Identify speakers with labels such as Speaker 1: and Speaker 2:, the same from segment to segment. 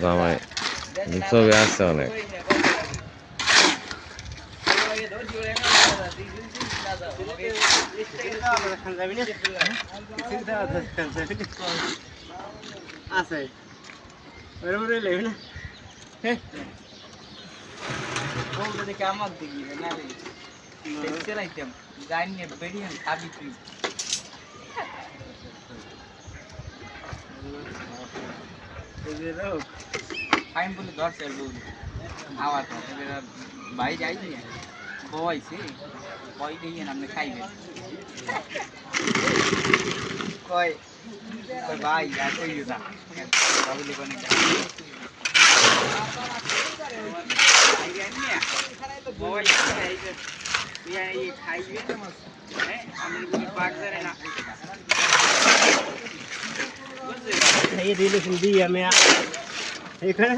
Speaker 1: জামাই ছবি আসছে অনেক।
Speaker 2: আছে ওরকম রইলে না
Speaker 3: যদি কামাল দেখি না রে চালাইতাম জানি না বেরিয়ে খাবি তুই আমি বলি ধরছে আওয়াজ ভাই যাইনি বয়সে কয় দিয়ে আপনি খাইবেন কয় ভাই আর কই না বাবুলি কোনে
Speaker 2: খাইয়ে দিয়েছেন দিয়ে আমি এখানে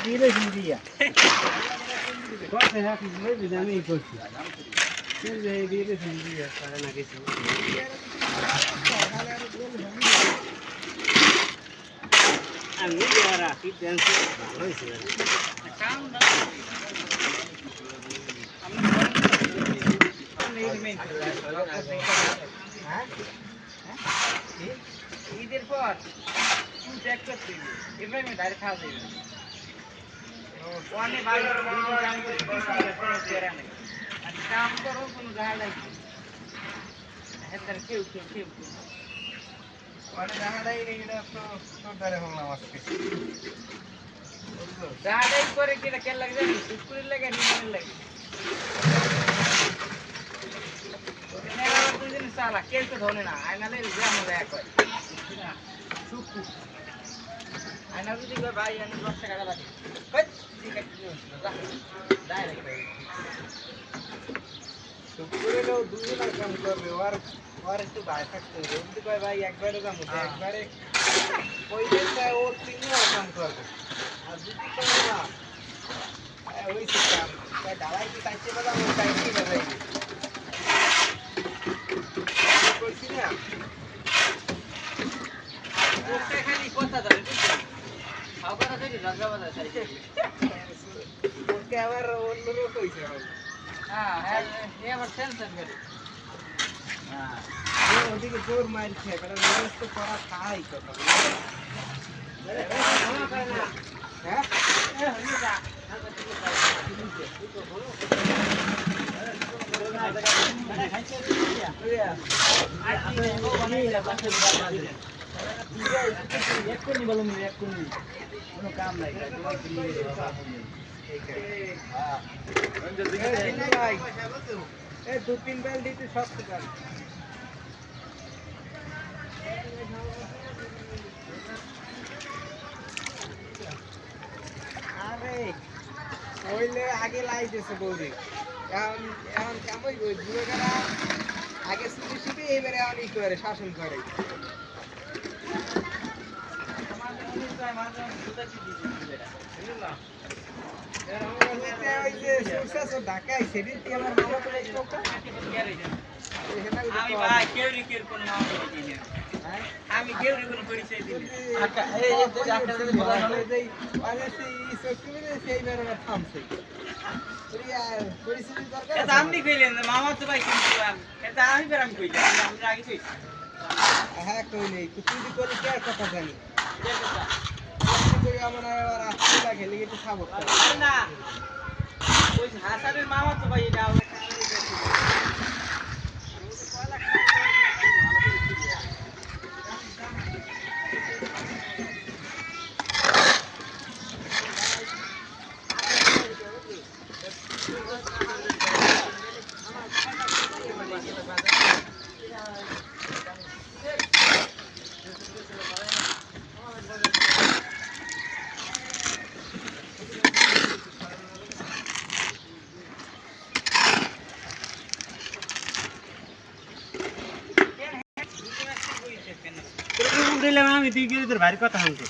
Speaker 2: দিয়েছেন দিয়া আমি করছি দিয়েছেন দিয়া সারা না কিছু আমি রাখি ভালো হয়েছে
Speaker 3: ঈদের পর চেক করতে এবার আমি ডাইরেক্ট খাওয়া যাবে অনেক ভালো কাম করো কোনো জায়গা লাগবে হ্যাঁ কেউ অনেক জায়গাটাই এটা তো ধরে হলাম আজকে জায়গাটাই করে কিনা কেন লাগে জানি শুকুরের লাগে নিমের লাগে চালা কেউ তো ধরে না আয়নালে গ্রাম এক হয় শুকু আয়না যদি ভাই আমি 10 টাকা লাগে শুকুরেরও দুজনের কাম করবে ওর একটু ভাই থাকতে হবে যদি কয় ভাই একবারে কাম হচ্ছে একবারে ওই দেশটায় ওর 3 বার কাম করবে আর যদি কয় না ওই কাম ডালাই কি চাইছে বলা ও চাইছে বাজাই কইছি না ওকে খালি কথা ধরে খাবার ধরে রাজা বাজা চাইছে ওকে আবার অন্য লোক কইছে হ্যাঁ হ্যাঁ এই আবার টেনশন করে হ্যাঁ ওদিকে জোর মাইল খেয়ে কারণ নিজস্ব করা খাই কথা হ্যাঁ কোনো কাম নাই এই 2-3 বেল দিতে সব টাকা আরে ওইলে আগে লাইতেছে বৌদি এখন কেমন যুবকেরা আগে শুধু শুধু এইবারে এখন ই করে শাসন করে ঢাকায় সেদিন আমার মামা করে আমি কেউ কোনো পরিচয় দিই আপনি কইলেন মামা তো ভাই কিন্তু আমি বেরাম কইলাম আমরা আগে কইছি হ্যাঁ কইলে তুই করি কে কথা জানি আমার আবার আসতে লাগে লেগে তো খাবো না ওই হাসানের মামা তো ভাই এটা
Speaker 2: দিলাম আমি তুই গেলে তোর ভারী কথা শুনতো